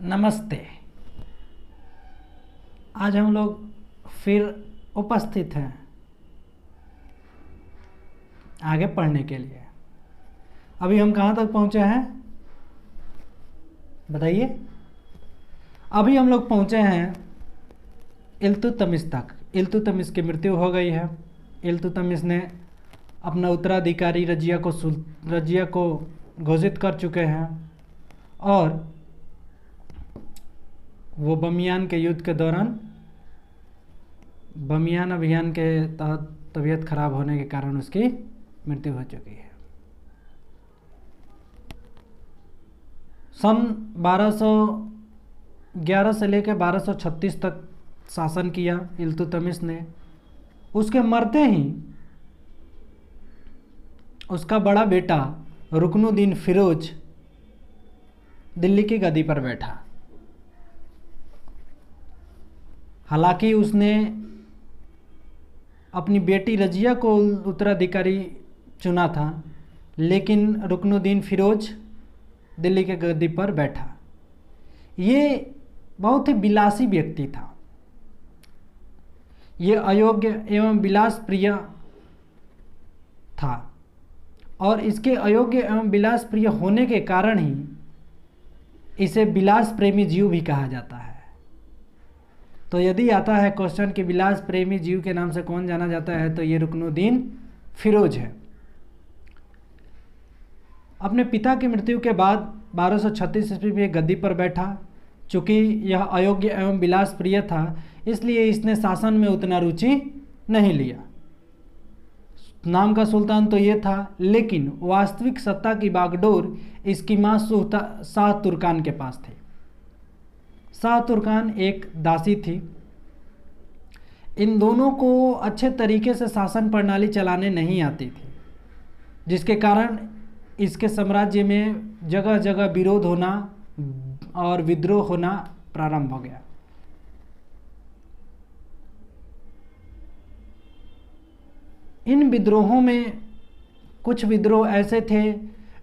नमस्ते। आज हम लोग फिर उपस्थित हैं आगे पढ़ने के लिए। अभी हम कहाँ तक पहुँचे हैं बताइए। अभी हम लोग पहुँचे हैं इल्तुतमिश तक। इल्तुतमिश की मृत्यु हो गई है। इल्तुतमिश ने अपना उत्तराधिकारी रजिया को घोषित कर चुके हैं और वो बमियान के युद्ध के दौरान बमियान अभियान के तहत तबीयत खराब होने के कारण उसकी मृत्यु हो चुकी है। सन 1211 से लेकर 1236 तक शासन किया इल्तुतमिश ने। उसके मरते ही उसका बड़ा बेटा रुकनुद्दीन फिरोज दिल्ली की गद्दी पर बैठा। हालांकि उसने अपनी बेटी रजिया को उत्तराधिकारी चुना था, लेकिन रुकनुद्दीन फिरोज दिल्ली के गद्दी पर बैठा। ये बहुत ही विलासी व्यक्ति था। ये अयोग्य एवं विलास प्रिय था और इसके अयोग्य एवं विलास प्रिय होने के कारण ही इसे विलास प्रेमी जीव भी कहा जाता है। तो यदि आता है क्वेश्चन कि विलास प्रेमी जीव के नाम से कौन जाना जाता है, तो ये रुकनुद्दीन फिरोज है। अपने पिता की मृत्यु के बाद 1236 ईस्वी में गद्दी पर बैठा। चूँकि यह अयोग्य एवं विलास प्रिय था, इसलिए इसने शासन में उतना रुचि नहीं लिया। नाम का सुल्तान तो ये था, लेकिन वास्तविक सत्ता की बागडोर इसकी माँ शाह तुर्कान के पास थी। शाह तुर्कान एक दासी थी। इन दोनों को अच्छे तरीके से शासन प्रणाली चलाने नहीं आती थी, जिसके कारण इसके साम्राज्य में जगह जगह विरोध होना और विद्रोह होना प्रारंभ हो गया। इन विद्रोहों में कुछ विद्रोह ऐसे थे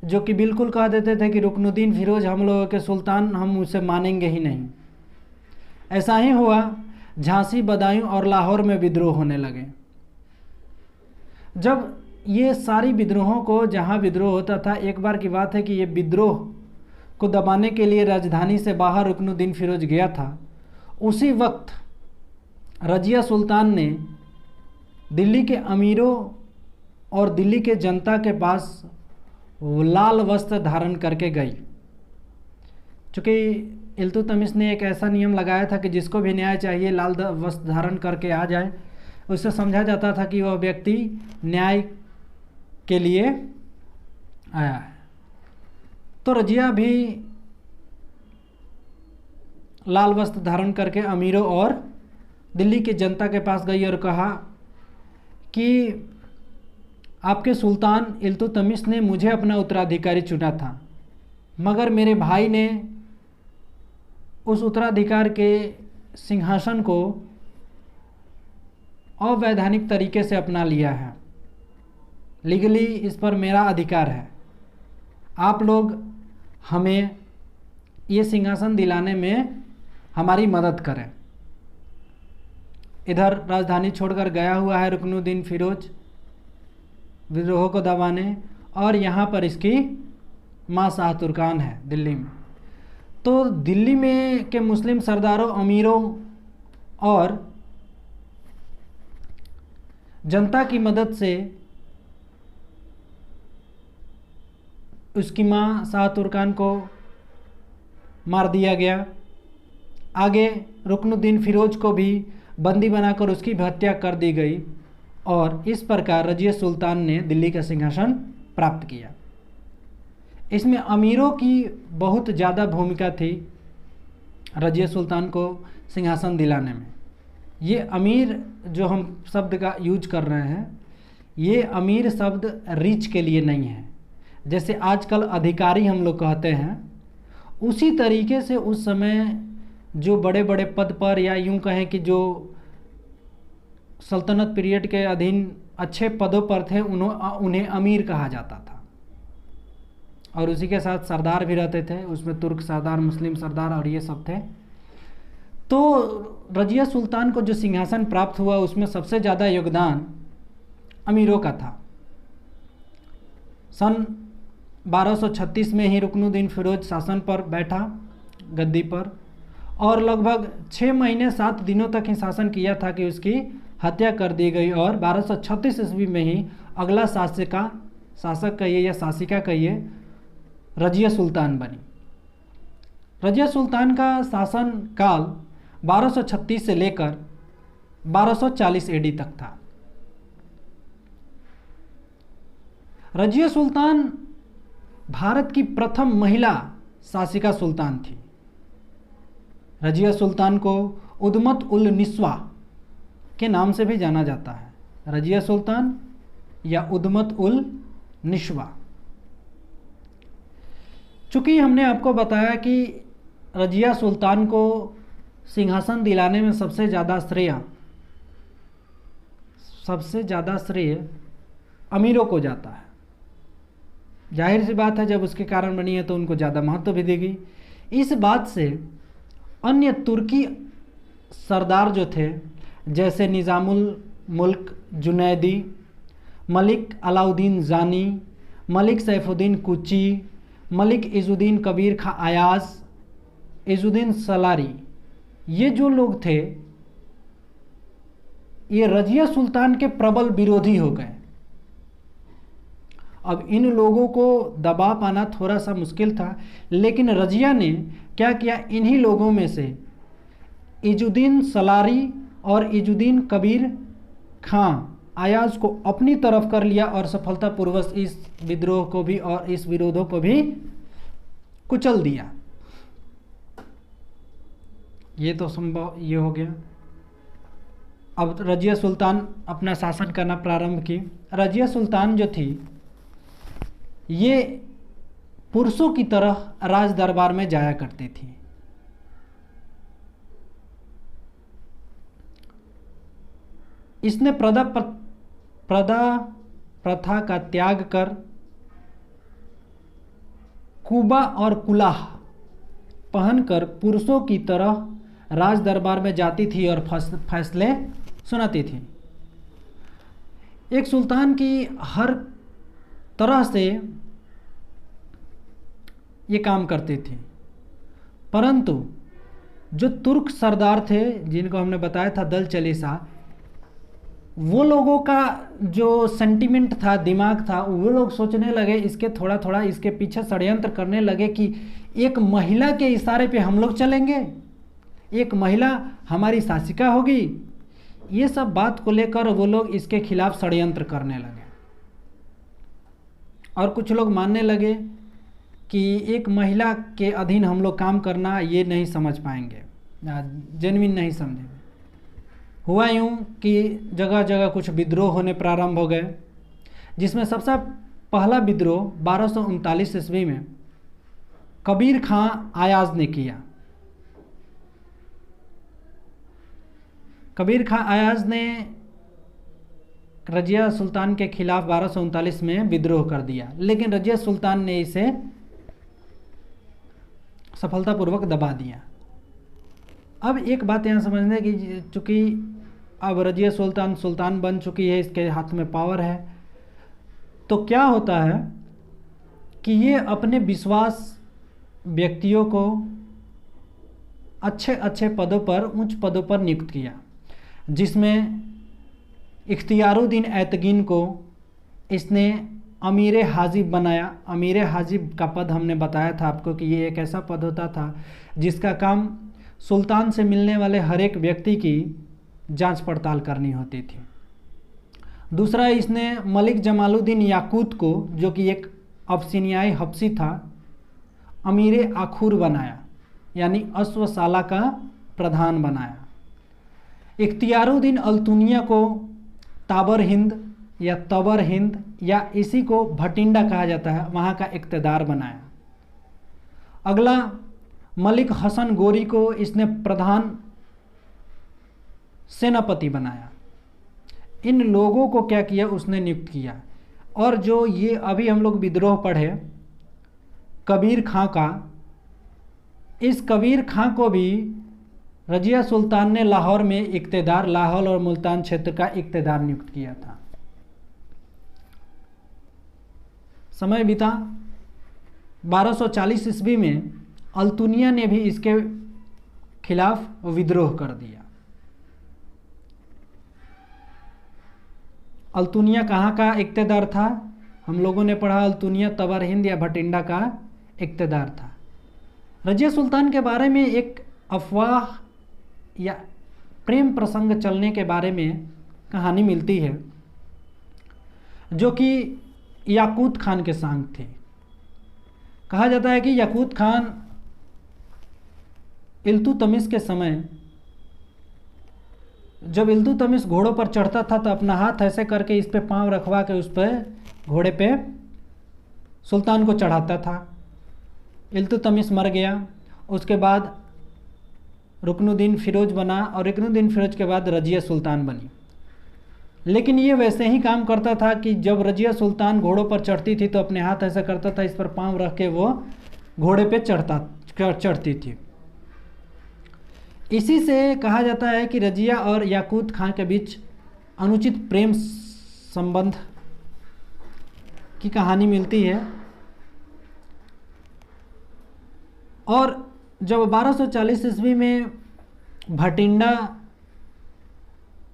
जो कि बिल्कुल कह देते थे कि रुकनुद्दीन फिरोज हम लोगों के सुल्तान, हम उसे मानेंगे ही नहीं। ऐसा ही हुआ। झांसी, बदायूं और लाहौर में विद्रोह होने लगे। जब ये सारी विद्रोहों को, जहाँ विद्रोह होता था, एक बार की बात है कि ये विद्रोह को दबाने के लिए राजधानी से बाहर रुकनुद्दीन फिरोज गया था। उसी वक्त रजिया सुल्तान ने दिल्ली के अमीरों और दिल्ली के जनता के पास लाल वस्त्र धारण करके गई। चूँकि इल्तुतमिश ने एक ऐसा नियम लगाया था कि जिसको भी न्याय चाहिए लाल वस्त्र धारण करके आ जाए। उससे समझा जाता था कि वह व्यक्ति न्याय के लिए आया है। तो रजिया भी लाल वस्त्र धारण करके अमीरों और दिल्ली की जनता के पास गई और कहा कि आपके सुल्तान इल्तुतमिश ने मुझे अपना उत्तराधिकारी चुना था, मगर मेरे भाई ने उस उत्तराधिकार के सिंहासन को अवैधानिक तरीके से अपना लिया है। लीगली इस पर मेरा अधिकार है। आप लोग हमें ये सिंहासन दिलाने में हमारी मदद करें। इधर राजधानी छोड़कर गया हुआ है रुकनुद्दीन फिरोज विद्रोह को दबाने, और यहाँ पर इसकी माँ शाह तुर्कान है दिल्ली में। तो दिल्ली में के मुस्लिम सरदारों, अमीरों और जनता की मदद से उसकी माँ शाह तुर्कान को मार दिया गया। आगे रुकनुद्दीन फिरोज को भी बंदी बनाकर उसकी भी हत्या कर दी गई और इस प्रकार रजिया सुल्तान ने दिल्ली का सिंहासन प्राप्त किया। इसमें अमीरों की बहुत ज़्यादा भूमिका थी रजिया सुल्तान को सिंहासन दिलाने में। ये अमीर जो हम शब्द का यूज कर रहे हैं, ये अमीर शब्द रिच के लिए नहीं है। जैसे आजकल अधिकारी हम लोग कहते हैं, उसी तरीके से उस समय जो बड़े बड़े पद पर, या यूं कहें कि जो सल्तनत पीरियड के अधीन अच्छे पदों पर थे, उन्हें अमीर कहा जाता था। और उसी के साथ सरदार भी रहते थे, उसमें तुर्क सरदार, मुस्लिम सरदार और ये सब थे। तो रजिया सुल्तान को जो सिंहासन प्राप्त हुआ उसमें सबसे ज़्यादा योगदान अमीरों का था। सन 1236 में ही रुकनुद्दीन फिरोज शासन पर बैठा गद्दी पर, और लगभग 6 महीने 7 दिनों तक ही शासन किया था कि उसकी हत्या कर दी गई, और 1236 ईस्वी में ही अगला शासक कहिए या शासिका कहिए रजिया सुल्तान बनी। रजिया सुल्तान का शासन काल 1236 से लेकर 1240 एडी तक था। रजिया सुल्तान भारत की प्रथम महिला शासिका सुल्तान थी। रजिया सुल्तान को उद्मत उल निस्वा के नाम से भी जाना जाता है, रजिया सुल्तान या उद्मत उल निस्वा। चूँकि हमने आपको बताया कि रजिया सुल्तान को सिंहासन दिलाने में सबसे ज़्यादा श्रेय अमीरों को जाता है। जाहिर सी बात है, जब उसके कारण बनी है तो उनको ज़्यादा महत्व भी देगी। इस बात से अन्य तुर्की सरदार जो थे, जैसे निज़ामुल मुल्क जुनैदी, मलिक अलाउद्दीन जानी, मलिक सैफुद्दीन कुची, मलिक इजुद्दीन कबीर खां अयाज, इजुद्दीन सलारी, ये जो लोग थे ये रजिया सुल्तान के प्रबल विरोधी हो गए। अब इन लोगों को दबा पाना थोड़ा सा मुश्किल था, लेकिन रजिया ने क्या किया, इन्हीं लोगों में से इजुद्दीन सलारी और इजुद्दीन कबीर खां अयाज को अपनी तरफ कर लिया और सफलतापूर्वक इस विद्रोह को भी और इस विरोधों को भी कुचल दिया। ये तो संभव ये हो गया। अब रजिया सुल्तान अपना शासन करना प्रारंभ की। रजिया सुल्तान जो थी ये पुरुषों की तरह राज दरबार में जाया करती थी। इसने प्रथा का त्याग कर कुबा और कुलाह पहनकर पुरुषों की तरह राज दरबार में जाती थी और फैसले सुनाती थी। एक सुल्तान की हर तरह से ये काम करती थी, परंतु जो तुर्क सरदार थे जिनको हमने बताया था दल चलीसा, वो लोगों का जो सेंटिमेंट था, दिमाग था, वो लोग सोचने लगे, इसके थोड़ा थोड़ा इसके पीछे षड्यंत्र करने लगे कि एक महिला के इशारे पे हम लोग चलेंगे, एक महिला हमारी शासिका होगी। ये सब बात को लेकर वो लोग इसके खिलाफ षड्यंत्र करने लगे और कुछ लोग मानने लगे कि एक महिला के अधीन हम लोग काम करना ये नहीं समझ पाएंगे, जेन्युइन नहीं समझेंगे। हुआ यूँ कि जगह जगह कुछ विद्रोह होने प्रारंभ हो गए, जिसमें सबसे पहला विद्रोह 1239 ईस्वी में कबीर खां अयाज ने किया। कबीर खां अयाज ने रजिया सुल्तान के खिलाफ 1239 में विद्रोह कर दिया, लेकिन रजिया सुल्तान ने इसे सफलतापूर्वक दबा दिया। अब एक बात यहाँ समझने की, चूँकि अब रजिया सुल्तान बन चुकी है, इसके हाथ में पावर है, तो क्या होता है कि ये अपने विश्वास व्यक्तियों को अच्छे अच्छे पदों पर, उच्च पदों पर नियुक्त किया, जिसमें इख्तियारुद्दीन ऐतगीन को इसने अमीर हाजिब बनाया। अमीर हाजिब का पद हमने बताया था आपको कि ये एक ऐसा पद होता था जिसका काम सुल्तान से मिलने वाले हर एक व्यक्ति की जांच पड़ताल करनी होती थी। दूसरा, इसने मलिक जमालुद्दीन याकूत को, जो कि एक अबसिनियाई हब्सी था, अमीर आखुर बनाया, यानी अश्वशाला का प्रधान बनाया। इख्तियारुद्दीन अल्तुनिया को ताबर हिंद या तबर हिंद या इसी को भटिंडा कहा जाता है, वहाँ का इक़्तिदार बनाया। अगला, मलिक हसन गोरी को इसने प्रधान सेनापति बनाया। इन लोगों को क्या किया, उसने नियुक्त किया। और जो ये अभी हम लोग विद्रोह पढ़े, कबीर खां का, इस कबीर खां को भी रजिया सुल्तान ने लाहौर में इक्तेदार, लाहौर और मुल्तान क्षेत्र का इक्तेदार नियुक्त किया था। समय बीता 1240 ईस्वी में अल्तुनिया ने भी इसके खिलाफ विद्रोह कर दिया। अल्तुनिया कहाँ का इक्तेदार था? हम लोगों ने पढ़ा अल्तुनिया तबर हिंद या भटिंडा का इक्तेदार था। रजिया सुल्तान के बारे में एक अफवाह या प्रेम प्रसंग चलने के बारे में कहानी मिलती है, जो कि याकूत खान के संग थे। कहा जाता है कि याकूत खान इल्तुतमिश के समय, जब इल्तुतमिश घोड़ों पर चढ़ता था तो अपना हाथ ऐसे करके इस पे पांव रखवा के उस पर घोड़े पे सुल्तान को चढ़ाता था। इल्तुतमिश मर गया, उसके बाद रुकनुद्दीन फिरोज बना और रुकनुद्दीन फिरोज के बाद रजिया सुल्तान बनी। लेकिन ये वैसे ही काम करता था कि जब रजिया सुल्तान घोड़ों पर चढ़ती थी तो अपने हाथ ऐसा करता था, इस पर पांव रख के वो घोड़े पे चढ़ती थी। इसी से कहा जाता है कि रजिया और याकूत खान के बीच अनुचित प्रेम संबंध की कहानी मिलती है। और जब 1240 ईस्वी में भटिंडा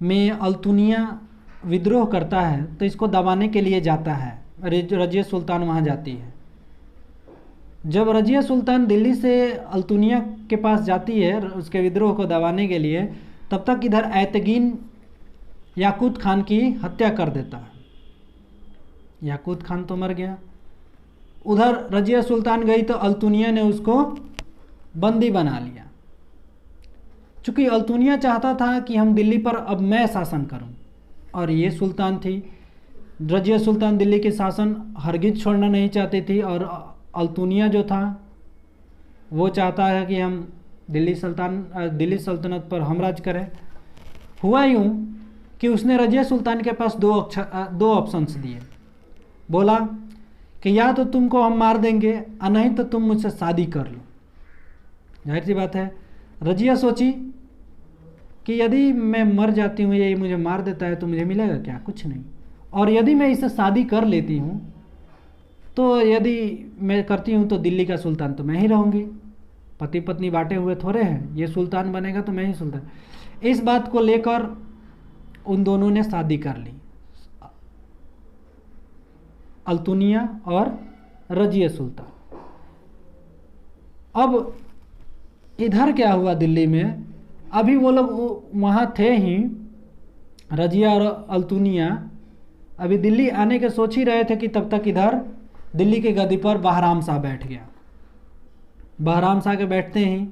में अल्तुनिया विद्रोह करता है तो इसको दबाने के लिए जाता है, रजिया सुल्तान वहाँ जाती है। जब रजिया सुल्तान दिल्ली से अल्तुनिया के पास जाती है उसके विद्रोह को दबाने के लिए, तब तक इधर ऐतगीन याकूत खान की हत्या कर देता है। याकूत खान तो मर गया। उधर रजिया सुल्तान गई तो अल्तुनिया ने उसको बंदी बना लिया। चूँकि अल्तुनिया चाहता था कि हम दिल्ली पर अब मैं शासन करूं, और ये सुल्तान थी, रजिया सुल्तान दिल्ली के शासन हरगिज छोड़ना नहीं चाहती थी, और अल्तुनिया जो था वो चाहता है कि हम दिल्ली सल्तनत पर हम राज करें। हुआ यूँ कि उसने रजिया सुल्तान के पास दो ऑप्शंस दिए। बोला कि या तो तुमको हम मार देंगे और नहीं तो तुम मुझसे शादी कर लो। जाहिर सी बात है, रजिया सोची कि यदि मैं मर जाती हूँ, ये मुझे मार देता है तो मुझे मिलेगा क्या? कुछ नहीं। और यदि मैं इससे शादी कर लेती हूँ तो यदि मैं करती हूँ तो दिल्ली का सुल्तान तो मैं ही रहूँगी, पति पत्नी बांटे हुए थोड़े हैं, ये सुल्तान बनेगा तो मैं ही सुल्तान। इस बात को लेकर उन दोनों ने शादी कर ली, अल्तुनिया और रजिया सुल्तान। अब इधर क्या हुआ दिल्ली में, अभी वो लोग वहाँ थे ही, रजिया और अल्तुनिया अभी दिल्ली आने के सोच ही रहे थे कि तब तक इधर दिल्ली के गद्दी पर बहराम शाह बैठ गया। बहराम शाह के बैठते ही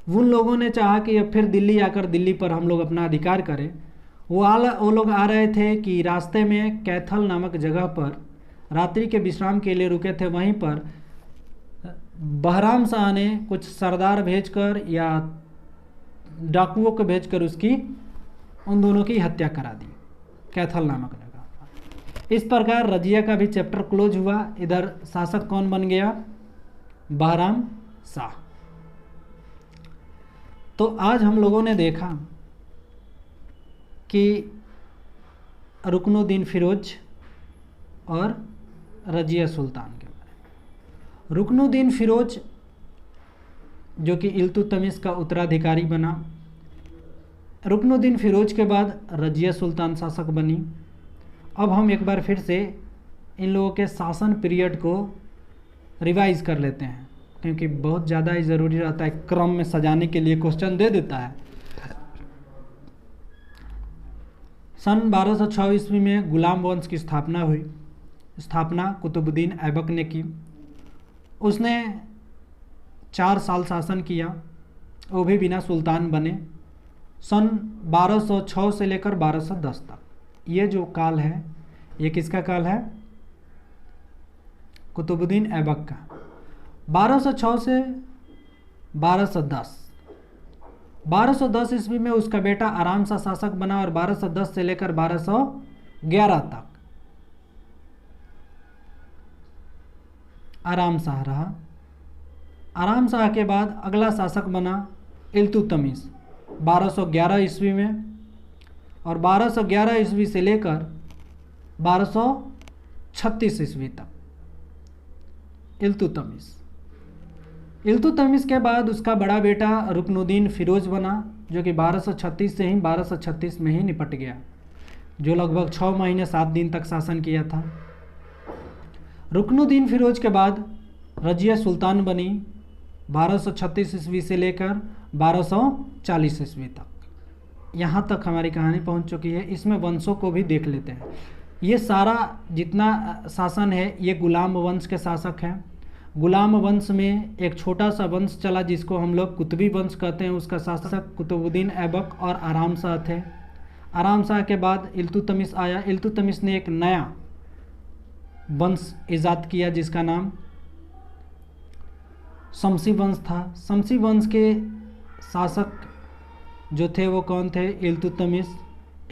उन लोगों ने चाहा कि अब फिर दिल्ली आकर दिल्ली पर हम लोग अपना अधिकार करें। वो लोग आ रहे थे कि रास्ते में कैथल नामक जगह पर रात्रि के विश्राम के लिए रुके थे। वहीं पर बहराम शाह ने कुछ सरदार भेजकर या डाकुओं को भेजकर उन दोनों की हत्या करा दी कैथल नामक जगह पर। इस प्रकार रजिया का भी चैप्टर क्लोज हुआ। इधर शासक कौन बन गया? बहराम शाह। तो आज हम लोगों ने देखा कि रुकनुद्दीन फिरोज और रजिया सुल्तान के बारे में। रुकनुद्दीन फिरोज जो कि इल्तुतमिश का उत्तराधिकारी बना। रुकनुद्दीन फिरोज के बाद रजिया सुल्तान शासक बनी। अब हम एक बार फिर से इन लोगों के शासन पीरियड को रिवाइज कर लेते हैं, क्योंकि बहुत ज़्यादा ही ज़रूरी रहता है, क्रम में सजाने के लिए क्वेश्चन दे देता है। सन 1206 ईस्वी में गुलाम वंश की स्थापना हुई। स्थापना कुतुबुद्दीन ऐबक ने की। उसने 4 साल शासन किया, वो भी बिना सुल्तान बने। सन 1206 से लेकर 1210 तक ये जो काल है, ये किसका काल है? कुतुबुद्दीन ऐबक का। 1206 से 1210। 1210 ईस्वी में उसका बेटा आराम सा शासक बना और 1210 से लेकर 1211 तक आराम शाह रहा। आराम शाह के बाद अगला शासक बना इल्तुतमिश 1211 ईस्वी में, और 1211 ईस्वी से लेकर 1236 ईस्वी तक इल्तुतमिश। इल्तुतमिश के बाद उसका बड़ा बेटा रुकनुद्दीन फिरोज बना, जो कि 1236 से ही 1236 में ही निपट गया, जो लगभग 6 महीने 7 दिन तक शासन किया था। रुकनुद्दीन फिरोज के बाद रजिया सुल्तान बनी 1236 ईस्वी से लेकर 1240 ईस्वी तक। यहाँ तक हमारी कहानी पहुँच चुकी है। इसमें वंशों को भी देख लेते हैं। ये सारा जितना शासन है ये गुलाम वंश के शासक हैं। गुलाम वंश में एक छोटा सा वंश चला जिसको हम लोग कुतुबी वंश कहते हैं, उसका शासक कुतुबुद्दीन ऐबक और आराम शाह थे। आराम शाह के बाद इल्तुतमिश आया। इल्तुतमिश ने एक नया वंश ईजाद किया जिसका नाम शमसी वंश था। शमसी वंश के शासक जो थे वो कौन थे? इल्तुतमिश।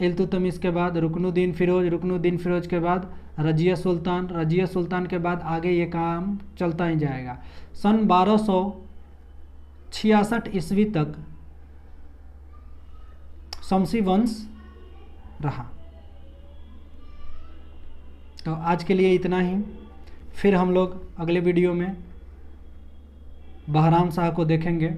इल्तुतमिश के बाद रुकनुद्दीन फिरोज, रुकनुद्दीन फिरोज के बाद रजिया सुल्तान, रजिया सुल्तान के बाद आगे ये काम चलता ही जाएगा। सन 1266 ईस्वी तक शमसी वंश रहा। तो आज के लिए इतना ही। फिर हम लोग अगले वीडियो में बहराम शाह को देखेंगे।